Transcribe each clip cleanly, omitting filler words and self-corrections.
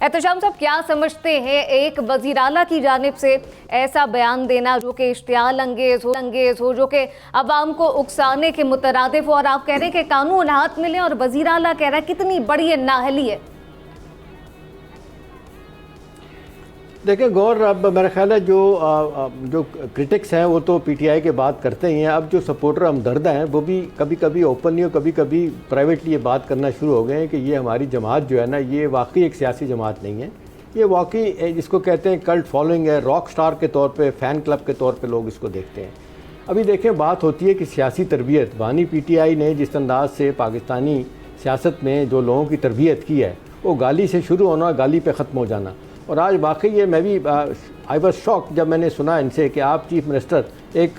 एहतशाम साहब, क्या समझते हैं एक वज़ीर आला की जानिब से ऐसा बयान देना जो कि इश्तियाल अंगेज हो, जो कि अवाम को उकसाने के मुतरादिफ हो, और आप कह रहे हैं कि कानून हाथ में लें और वज़ीर आला कह रहा है, कितनी बड़ी ये नाअहली है। देखिए गौर, अब मेरा ख्याल है जो क्रिटिक्स हैं वो तो पीटीआई के बात करते ही हैं। अब जो सपोर्टर हमदर्द हैं वो भी कभी कभी ओपनली और कभी कभी प्राइवेटली ये बात करना शुरू हो गए हैं कि ये हमारी जमात जो है ना, ये वाकई एक सियासी जमात नहीं है। ये वाकई जिसको कहते हैं कल्ट फॉलोइंग है, रॉक स्टार के तौर पे, फ़ैन क्लब के तौर पे लोग इसको देखते हैं। अभी देखें, बात होती है कि सियासी तरबियत बानी पीटीआई ने जिस अंदाज से पाकिस्तानी सियासत में जो लोगों की तरबियत की है, वो गाली से शुरू होना, गाली पे ख़त्म हो जाना। और आज वाकई ये मैं भी आई वॉज शॉक जब मैंने सुना इनसे कि आप चीफ मिनिस्टर, एक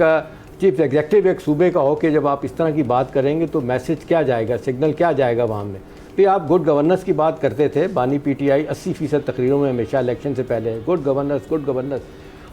चीफ एग्जेक्टिव एक सूबे का हो के जब आप इस तरह की बात करेंगे तो मैसेज क्या जाएगा, सिग्नल क्या जाएगा वहाँ में। फिर आप गुड गवर्नेंस की बात करते थे, बानी पीटीआई 80% तकरीरों में हमेशा इलेक्शन से पहले गुड गवर्नेंस,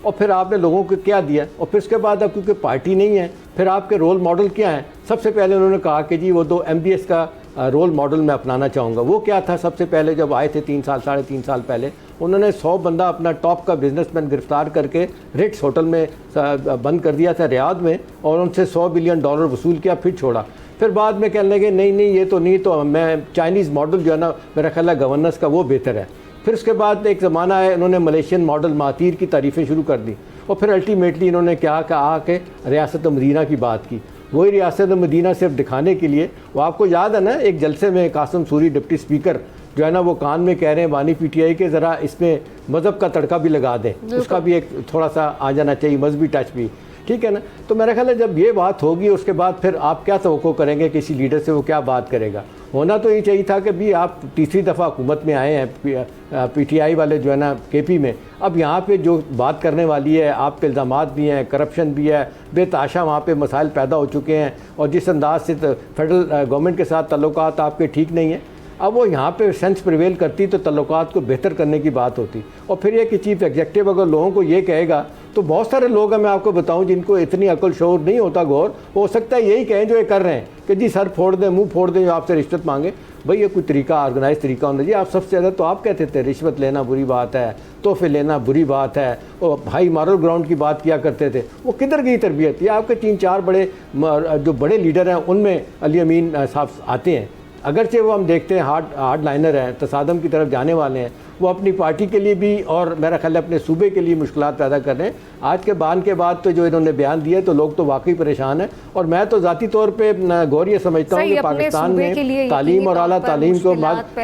और फिर आपने लोगों को क्या दिया। और फिर उसके बाद अब क्योंकि पार्टी नहीं है, फिर आपके रोल मॉडल क्या हैं। सबसे पहले उन्होंने कहा कि जी वो 2 MBS का रोल मॉडल मैं अपनाना चाहूँगा। वो क्या था? सबसे पहले जब आए थे 3-3.5 साल पहले, उन्होंने 100 बंदा अपना टॉप का बिजनेसमैन गिरफ्तार करके रिट्स होटल में बंद कर दिया था रियाद में, और उनसे $100 बिलियन वसूल किया, फिर छोड़ा। फिर बाद में कहने लगे नहीं ये तो नहीं, तो मैं चाइनीज़ मॉडल जो है ना, मेरा ख्याल है गवर्नेंस का वो बेहतर है। फिर उसके बाद एक ज़माना है, इन्होंने मलेशियन मॉडल महातीर की तारीफ़ें शुरू कर दी, और फिर अल्टीमेटली इन्होंने क्या कहा कि रियासत मदीना की बात की। वही रियासत मदीना सिर्फ दिखाने के लिए, वो आपको याद है ना, एक जलसे में कासिम सूरी डिप्टी स्पीकर जो है ना, वो कान में कह रहे हैं बानी पीटीआई के ज़रा इसमें मज़हब का तड़का भी लगा दें, उसका भी एक थोड़ा सा आ जाना चाहिए, मजहबी टच भी, ठीक है ना। तो मेरा ख्याल है जब ये बात होगी उसके बाद फिर आप क्या तवक्को करेंगे किसी लीडर से, वो क्या बात करेगा। होना तो ये चाहिए था कि भी आप तीसरी दफ़ा हुकूमत में आए हैं, पीटीआई वाले जो है ना केपी में, अब यहाँ पे जो बात करने वाली है, आप पे इल्ज़ामात भी हैं, करप्शन भी है, बेताशा वहाँ पे मसाइल पैदा हो चुके हैं, और जिस अंदाज से फेडरल गवर्नमेंट के साथ ताल्लुकात आपके ठीक नहीं है। अब वो यहाँ पे सेंस प्रिवेल करती तो ताल्लुकात को बेहतर करने की बात होती। और फिर ये कि चीफ एग्जेक्टिव अगर लोगों को ये कहेगा, तो बहुत सारे लोग हैं, मैं आपको बताऊं, जिनको इतनी अकल शौर नहीं होता गौर, हो सकता है यही कहें जो ये कर रहे हैं कि जी सर फोड़ दें, मुंह फोड़ दें, जो आपसे रिश्वत मांगे। भाई ये कोई तरीका, ऑर्गेनाइज तरीका होना चाहिए। आप सबसे ज़्यादा तो आप कहते थे रिश्वत लेना बुरी बात है, तोहफे लेना बुरी बात है, और हाई मॉरल ग्राउंड की बात किया करते थे। वो किधर गई तरबियत? ये आपके 3-4 बड़े जो बड़े लीडर हैं उनमें अली अमीन साहब आते हैं। अगरचे वो हम देखते हैं हार्ड लाइनर हैं, तसादम की तरफ जाने वाले हैं, वो अपनी पार्टी के लिए भी और मेरा ख्याल है अपने सूबे के लिए मुश्किलात पैदा कर रहे हैं। आज के बान के बाद तो जो इन्होंने बयान दिए तो लोग तो वाकई परेशान हैं। और मैं तो ज़ाती तौर पे गौर ये समझता हूँ कि पाकिस्तान में तालीम और आला तालीम को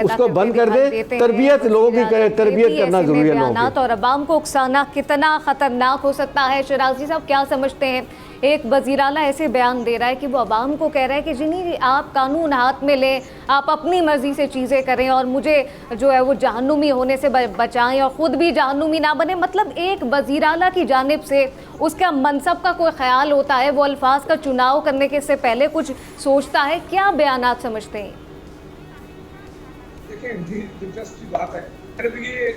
उसको बंद कर दे, तरबियत लोगों की तरबियत करना ज़रूरी है लोगों की। और अवाम को उकसाना कितना ख़तरनाक हो सकता है। शराजी साहब, क्या समझते हैं एक वज़ीर आला ऐसे बयान दे रहा है कि वो अवाम को कह रहा है कि जी नहीं, आप कानून हाथ में लें, आप अपनी मर्ज़ी से चीज़ें करें और मुझे जो है वो जहन्नुमी होने से बचाएं और ख़ुद भी जहन्नुमी ना बने। मतलब एक वज़ीर आला की जानिब से उसका मनसब का कोई ख्याल होता है, वो अल्फाज का चुनाव करने के से पहले कुछ सोचता है। क्या बयानात समझते हैं? देखिए, दिलचस्प बात है। ये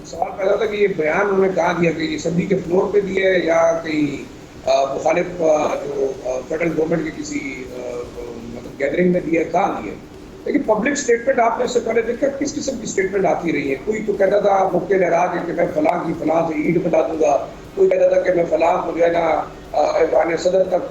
सवाल पैदा था कि ये बयान उन्होंने कहा दिया, कि असम्बली के फ्लोर पे दिया है या कहीं मुखालिफ जो फेडरल गवर्नमेंट की किसी मतलब गैदरिंग में दिया, कहाँ दिया। लेकिन पब्लिक स्टेटमेंट आपने इससे पहले देखा किस किस्म की स्टेटमेंट आती रही है। कोई तो कहता था मुख्य लहराज कि मैं फलां की फलां से ईंट बता दूंगा, कोई कहता था कि मैं फलां को जो है ना ऐवान सदर तक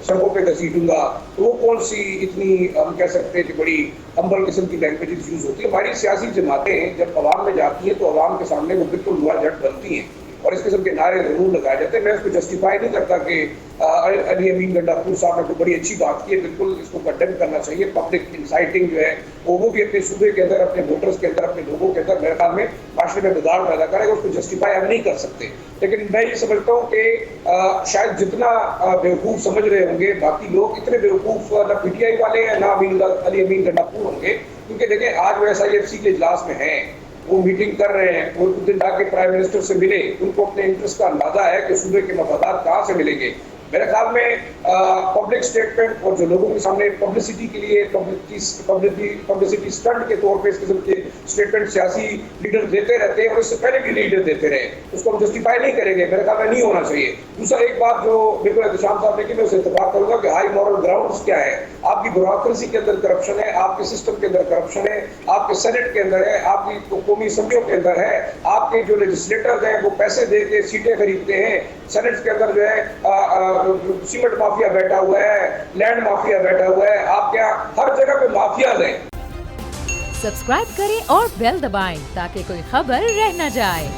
सड़कों पे घसीटूंगा। तो वो कौन सी इतनी हम कह सकते हैं कि बड़ी हम्बल किस्म की लैंग्वेज यूज़ होती है। हमारी सियासी जमातें जब अवाम में जाती हैं तो अवाम के सामने वो बिल्कुल हुआ झट बनती हैं और इस किस्म के नारे जरूर लगाए जाते हैं। मैं इसको जस्टिफाई नहीं करता कि अली अमीन गंडापुर साहब ने तो बड़ी अच्छी बात की है, बिल्कुल इसको कंडेम करना चाहिए। पब्लिक इंसाइटिंग जो है वो भी अपने सूबे के अंदर, अपने वोटर्स के अंदर, अपने लोगों के अंदर मेरे ख्याल में माशरे में बिगाड़ पैदा करेगा। उसको जस्टिफाई हम नहीं कर सकते। लेकिन मैं ये समझता हूँ कि शायद जितना बेवकूफ़ समझ रहे होंगे बाकी लोग, इतने बेवकूफ़ ना पीटीआई वाले हैं ना अली अमीन गंडापुर होंगे। क्योंकि देखें, आज वो SIFC के इजलास में हैं, वो मीटिंग कर रहे हैं, वो कुछ दिन जाके प्राइम मिनिस्टर से मिले, उनको अपने इंटरेस्ट का अंदाजा है कि सूबे के मफादात कहाँ से मिलेंगे। मेरे ख्याल में पब्लिक स्टेटमेंट और जो लोगों के सामने पब्लिसिटी के लिए पब्लिसिटी स्टंट के तौर पे इस किस्म के स्टेटमेंट सियासी लीडर देते रहते हैं और इससे पहले भी लीडर देते रहे, उसको हम जस्टिफाई नहीं करेंगे, मेरे ख्याल में नहीं होना चाहिए। दूसरा एक बात जो बिल्कुल एहतशाम साहब ने की, मैं उससे इत्तेफाक करूंगा कि हाई मॉरल ग्राउंड्स क्या है। आपकी ब्यूरोक्रेसी के अंदर करप्शन है, आपके सिस्टम के अंदर करप्शन है, आपके सेनेट के अंदर है, आपकी कौमी असम्बलियों के अंदर है, आपके जो लेजिस्लेटर्स हैं वो पैसे दे के सीटें खरीदते हैं, सेनेट के अंदर जो है सीमेंट माफिया बैठा हुआ है, लैंड माफिया बैठा हुआ है, आपके यहाँ हर जगह पे माफियाज हैं। सब्सक्राइब करें और बेल दबाएं ताकि कोई खबर रह न जाए।